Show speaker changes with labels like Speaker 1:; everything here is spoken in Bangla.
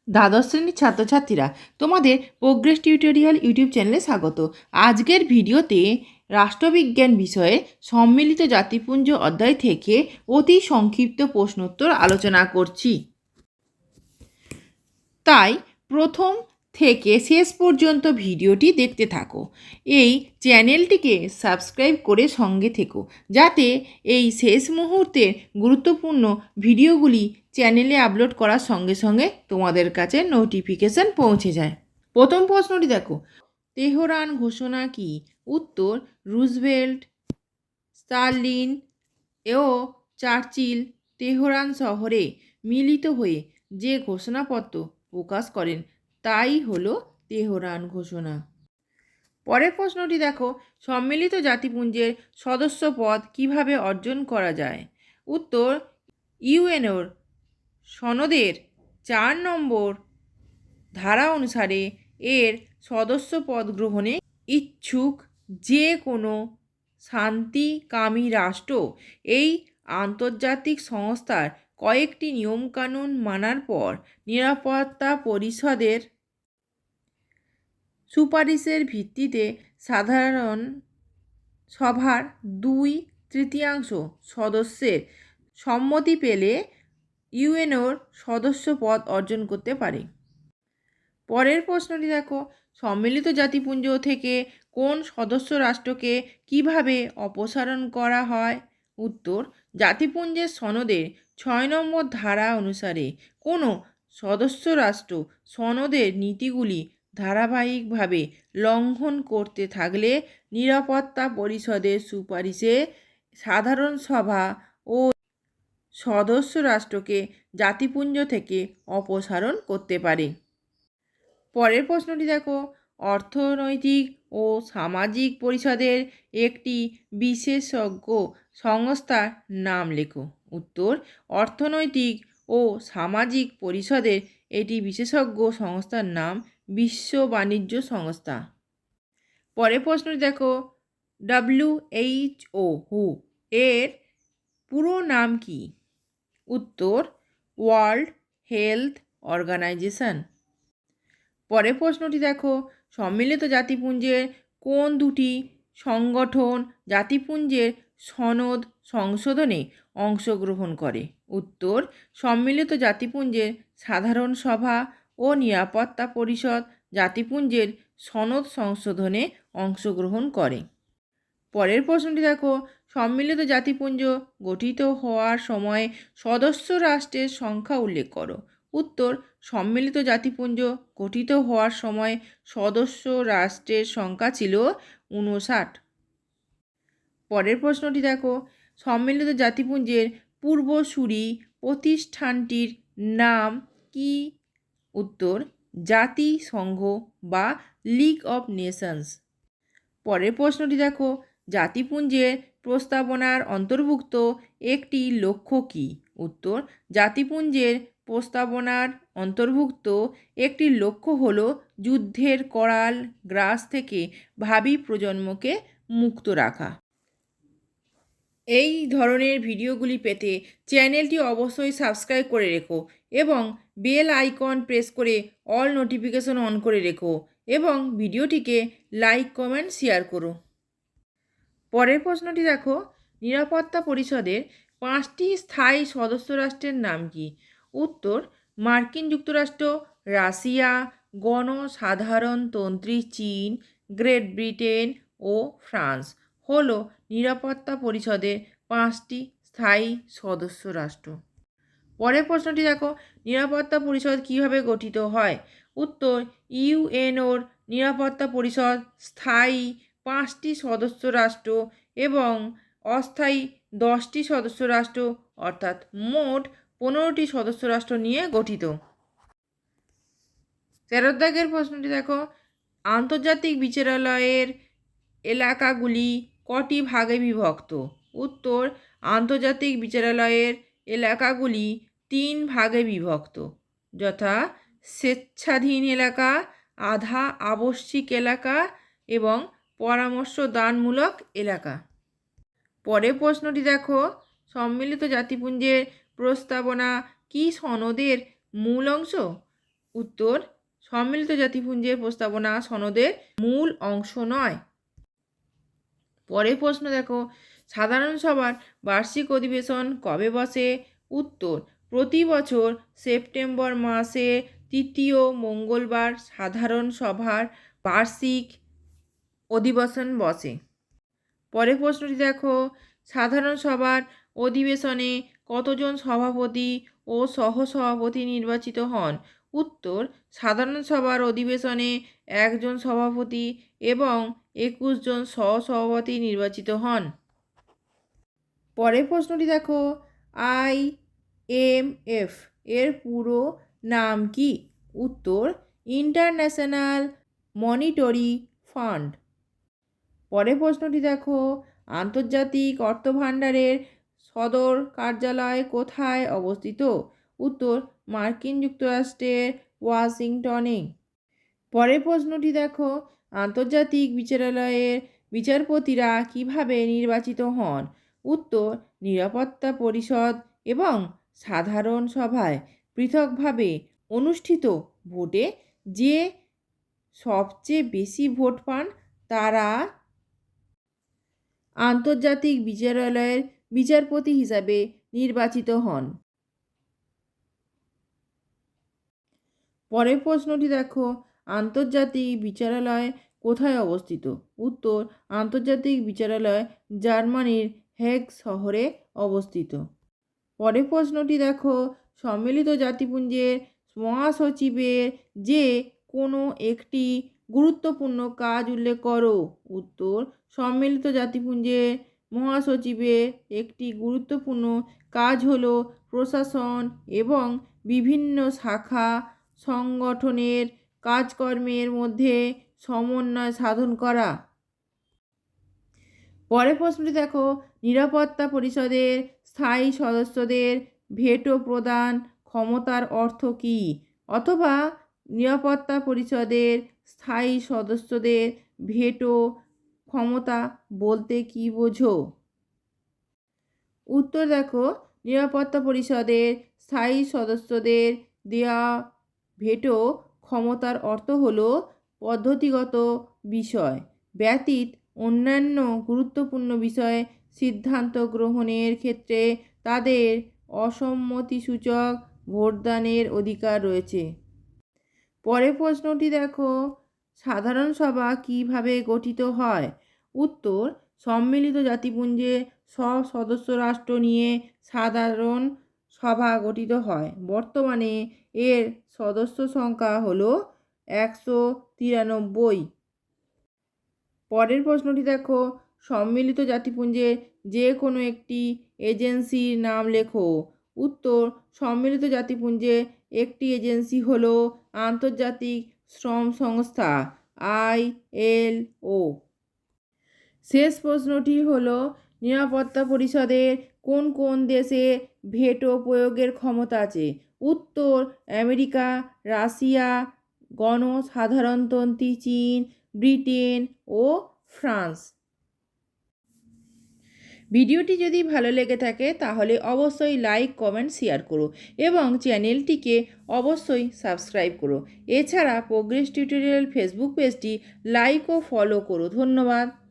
Speaker 1: দ্বাদশ শ্রেণীর ছাত্রছাত্রীরা তোমাদের প্রোগ্রেস টিউটোরিয়াল ইউটিউব চ্যানেলে স্বাগত। আজকের ভিডিওতে রাষ্ট্রবিজ্ঞান বিষয়ে সম্মিলিত জাতিপুঞ্জ অধ্যায় থেকে অতি সংক্ষিপ্ত প্রশ্নোত্তর আলোচনা করছি। তাই প্রথম থেকে শেষ পর্যন্ত ভিডিওটি দেখতে থাকো। এই চ্যানেলটিকে সাবস্ক্রাইব করে সঙ্গে থেকো, যাতে এই শেষ মুহূর্তের গুরুত্বপূর্ণ ভিডিওগুলি চ্যানেলে আপলোড করার সঙ্গে সঙ্গে তোমাদের কাছে নোটিফিকেশান পৌঁছে যায়। প্রথম প্রশ্নটি দেখো, তেহরান ঘোষণা কি? উত্তর, রুজভেল্ট, স্টার্লিন ও চার্চিল তেহরান শহরে মিলিত হয়ে যে ঘোষণাপত্র প্রকাশ করেন তাই হলো তেহরান ঘোষণা। পরের প্রশ্নটি দেখো, সম্মিলিত জাতিপুঞ্জের সদস্যপদ কিভাবে অর্জন করা যায়? উত্তর, ইউএনওর সনদের 4 নম্বর ধারা অনুসারে এর সদস্যপদ গ্রহণে ইচ্ছুক যে কোনো শান্তিকামী রাষ্ট্র এই আন্তর্জাতিক সংস্থার কয়েকটি নিয়মকানুন মানার পর নিরাপত্তা পরিষদের সুপারিশের ভিত্তিতে সাধারণ সভার 2/3 সদস্যের সম্মতি পেলে ইউএনওর সদস্যপদ অর্জন করতে পারে। পরের প্রশ্নটি দেখো, সম্মিলিত জাতিপুঞ্জ থেকে কোন সদস্য রাষ্ট্রকে কিভাবে অপসারণ করা হয়? উত্তর, জাতিপুঞ্জের সনদের 6 নম্বর ধারা অনুসারে কোনো সদস্য রাষ্ট্র সনদের নীতিগুলি ধারাবাহিকভাবে লঙ্ঘন করতে থাকলে নিরাপত্তা পরিষদের সুপারিশে সাধারণ সভা ও সদস্য রাষ্ট্রকে জাতিপুঞ্জ থেকে অপসারণ করতে পারে। পরের প্রশ্নটি দেখো, অর্থনৈতিক ও সামাজিক পরিষদের একটি বিশেষজ্ঞ সংস্থার নাম লেখো। উত্তর, অর্থনৈতিক ও সামাজিক পরিষদের এটি বিশেষজ্ঞ সংস্থার নাম বিশ্ব বাণিজ্য সংস্থা। পরের প্রশ্নটি দেখো, WHO এর পুরো নাম কি? উত্তর, ওয়ার্ল্ড হেলথ অর্গানাইজেশন। পরের প্রশ্নটি দেখো, সম্মিলিত জাতিপুঞ্জের কোন দুটি সংগঠন জাতিপুঞ্জের সনদ সংশোধনে অংশগ্রহণ করে? উত্তর, সম্মিলিত জাতিপুঞ্জের সাধারণ সভা ও নিরাপত্তা পরিষদ জাতিপুঞ্জের সনদ সংশোধনে অংশগ্রহণ করে। পরের প্রশ্নটি দেখো, সম্মিলিত জাতিপুঞ্জ গঠিত হওয়ার সময় সদস্য রাষ্ট্রের সংখ্যা উল্লেখ করো। উত্তর, সম্মিলিত জাতিপুঞ্জ গঠিত হওয়ার সময় সদস্য রাষ্ট্রের সংখ্যা ছিল 59। পরের প্রশ্নটি দেখো, সম্মিলিত জাতিপুঞ্জের পূর্বসূরি প্রতিষ্ঠানটির নাম কি? উত্তর, জাতিসংঘ বা লিগ অফ নেশনস। পরের প্রশ্নটি দেখো, জাতিপুঞ্জের প্রস্তাবনার অন্তর্ভুক্ত একটি লক্ষ্য কী? উত্তর, জাতিপুঞ্জের প্রস্তাবনার অন্তর্ভুক্ত একটি লক্ষ্য হল যুদ্ধের করাল গ্রাস থেকে ভাবী প্রজন্মকে মুক্ত রাখা। এই ধরনের ভিডিওগুলি পেতে চ্যানেলটি অবশ্যই সাবস্ক্রাইব করে রেখো এবং বেল আইকন প্রেস করে অল নোটিফিকেশন অন করে রেখো এবং ভিডিওটিকে লাইক কমেন্ট শেয়ার করো। পরের প্রশ্নটি দেখো, নিরাপত্তা পরিষদের 5টি স্থায়ী সদস্য রাষ্ট্রের নাম কি? উত্তর, মার্কিন যুক্তরাষ্ট্র, রাশিয়া, গণসাধারণতন্ত্রী চীন, গ্রেট ব্রিটেন ও ফ্রান্স হলো নিরাপত্তা পরিষদের 5টি স্থায়ী সদস্য রাষ্ট্র। পরের প্রশ্নটি দেখো, নিরাপত্তা পরিষদ কিভাবে গঠিত হয়? উত্তর, ইউএনওর নিরাপত্তা পরিষদ স্থায়ী 5টি সদস্য রাষ্ট্র এবং অস্থায়ী 10টি সদস্য রাষ্ট্র অর্থাৎ মোট 15টি সদস্য রাষ্ট্র নিয়ে গঠিত। 13 দাগের প্রশ্নটি দেখো, আন্তর্জাতিক বিচারালয়ের এলাকাগুলি কটি ভাগে বিভক্ত? উত্তর, আন্তর্জাতিক বিচারালয়ের এলাকাগুলি 3 ভাগে বিভক্ত, যথা স্বেচ্ছাধীন এলাকা, আধা আবশ্যিক এলাকা এবং পরামর্শদানমূলক এলাকা। পরের প্রশ্নটি দেখো, সম্মিলিত জাতিপুঞ্জের প্রস্তাবনা কি সনদের মূল অংশ? উত্তর, সম্মিলিত জাতিপুঞ্জের প্রস্তাবনা সনদের মূল অংশ নয়। পরের প্রশ্ন দেখো, সাধারণ সভার বার্ষিক অধিবেশন কবে বসে? উত্তর, প্রতি বছর সেপ্টেম্বর মাসে তৃতীয় মঙ্গলবার সাধারণ সভার বার্ষিক অধিবেশন বসে। পরের প্রশ্নটি দেখো, সাধারণ সভার অধিবেশনে কতজন সভাপতি ও সহসভাপতি নির্বাচিত হন? উত্তর, সাধারণ সভার অধিবেশনে একজন সভাপতি এবং 21 জন সহসভাপতি নির্বাচিত হন। পরের প্রশ্নটি দেখো, IMF এর পুরো নাম কি? উত্তর, ইন্টারন্যাশনাল মনিটারি ফান্ড। পরের প্রশ্নটি দেখো, আন্তর্জাতিক অর্থভাণ্ডারের সদর কার্যালয় কোথায় অবস্থিত? উত্তর, মার্কিন যুক্তরাষ্ট্রের ওয়াশিংটনে। পরের প্রশ্নটি দেখো, আন্তর্জাতিক বিচারালয়ের বিচারপতিরা কিভাবে নির্বাচিত হন? উত্তর, নিরাপত্তা পরিষদ এবং সাধারণ সভায় পৃথকভাবে অনুষ্ঠিত ভোটে যে সবচেয়ে বেশি ভোট পান তারা আন্তর্জাতিক বিচারালয়ের বিচারপতি হিসাবে নির্বাচিত হন। পরের প্রশ্নটি দেখো, আন্তর্জাতিক বিচারালয় কোথায় অবস্থিত? উত্তর, আন্তর্জাতিক বিচারালয় জার্মানির হেগ শহরে অবস্থিত। পরের প্রশ্নটি দেখো, সম্মিলিত জাতিপুঞ্জের মহাসচিবের যে কোনো একটি গুরুত্বপূর্ণ কাজ উল্লেখ করো। উত্তর, সম্মিলিত জাতিপুঞ্জের মহাসচিবের একটি গুরুত্বপূর্ণ কাজ হল প্রশাসন এবং বিভিন্ন শাখা সংগঠনের কাজকর্মের মধ্যে সমন্বয় সাধন করা। পরের প্রশ্নটি দেখো, নিরাপত্তা পরিষদের স্থায়ী সদস্যদের ভেটো প্রদান ক্ষমতার অর্থ কী? অথবা নিরাপত্তা পরিষদের স্থায়ী সদস্যদের ভেটো ক্ষমতা বলতে কী বোঝো? উত্তর দেখো, নিরাপত্তা পরিষদের স্থায়ী সদস্যদের দেওয়া ভেটো ক্ষমতার অর্থ হল পদ্ধতিগত বিষয় ব্যতীত অন্যান্য গুরুত্বপূর্ণ বিষয়ে সিদ্ধান্ত গ্রহণের ক্ষেত্রে তাদের অসম্মতিসূচক ভোটদানের অধিকার রয়েছে। পরের প্রশ্নটি দেখো, সাধারণ সভা কিভাবে গঠিত হয়? উত্তর, সম্মিলিত জাতিপুঞ্জের সব সদস্য রাষ্ট্র নিয়ে সাধারণ সভা গঠিত হয়। বর্তমানে এর সদস্য সংখ্যা হল 193। পরের প্রশ্নটি দেখো, সম্মিলিত জাতিপুঞ্জের যে কোনো একটি এজেন্সির নাম লেখো। উত্তর, সম্মিলিত জাতিপুঞ্জের একটি এজেন্সি হল আন্তর্জাতিক শ্রম সংস্থা ILO। শেষ প্রশ্নটি হল, নিরাপত্তা পরিষদের কোন কোন দেশে ভেটো প্রয়োগের ক্ষমতা আছে? উত্তর, আমেরিকা, রাশিয়া, গণসাধারণতন্ত্রী চীন, ব্রিটেন ও ফ্রান্স। ভিডিওটি যদি ভালো লেগে থাকে তাহলে অবশ্যই লাইক, কমেন্ট, শেয়ার করো এবং চ্যানেলটিকে অবশ্যই সাবস্ক্রাইব করো। এছাড়া প্রোগ্রেস টিউটোরিয়াল ফেসবুক পেজটি লাইক ও ফলো করো। ধন্যবাদ।